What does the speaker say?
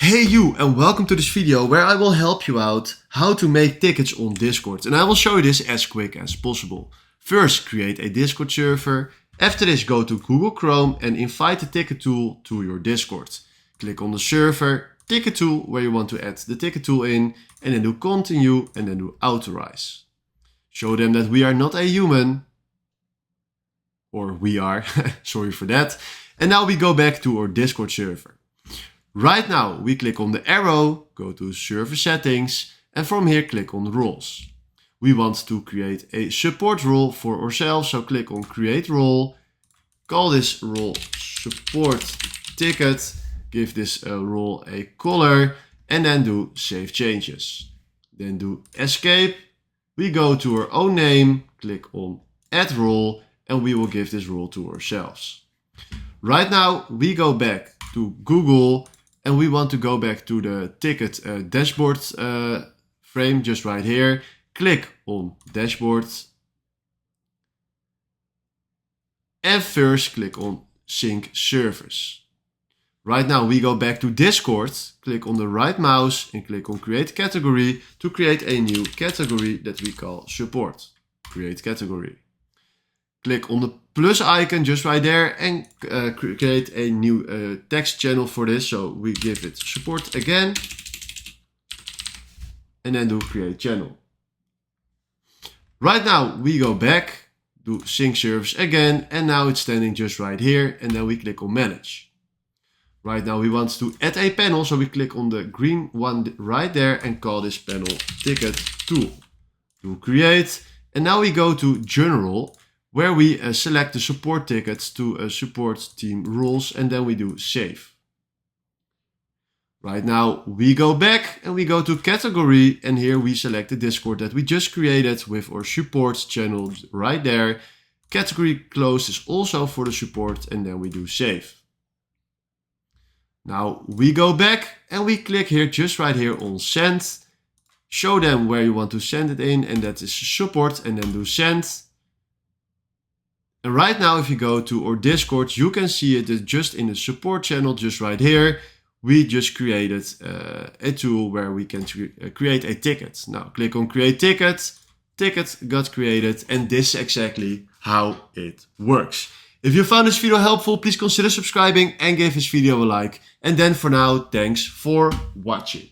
Hey you, and welcome to this video where I will help you out how to make tickets on Discord. And I will show you this as quick as possible. First, create a Discord server. After this, go to Google Chrome and invite the ticket tool to your Discord. Click on the server, ticket tool where you want to add the ticket tool in, and then do continue and then do authorize. Show them that we are not a human. Or we are, sorry for that. And now we go back to our Discord server. Right now we click on the arrow, go to server settings, and from here click on roles. We want to create a support role for ourselves, so click on create role, call this role support ticket, give this role a color, and then do save changes. Then do escape, we go to our own name, click on add role, and we will give this role to ourselves. Right now we go back to Google and we want to go back to the ticket dashboard frame just right here. Click on dashboard and first click on sync servers. Right now we go back to Discord, click on the right mouse and click on create category to create a new category that we call support. Create category. Click on the plus icon just right there and create a new text channel for this. So we give it support again and then do create channel. Right now we go back, do sync service again, and now it's standing just right here, and then we click on manage. Right now we want to add a panel, so we click on the green one right there and call this panel ticket tool. Do create, and now we go to general, where we select the support tickets to support team rules, and then we do save. Right now we go back and we go to category, and here we select the Discord that we just created with our support channel right there. Category close is also for the support, and then we do save. Now we go back and we click here just right here on send. Show them where you want to send it in, and that is support, and then do send. And right now, if you go to our Discord, you can see it just in the support channel, just right here. We just created a tool where we can create a ticket. Now click on create ticket, ticket got created, and this is exactly how it works. If you found this video helpful, please consider subscribing and give this video a like. And then for now, thanks for watching.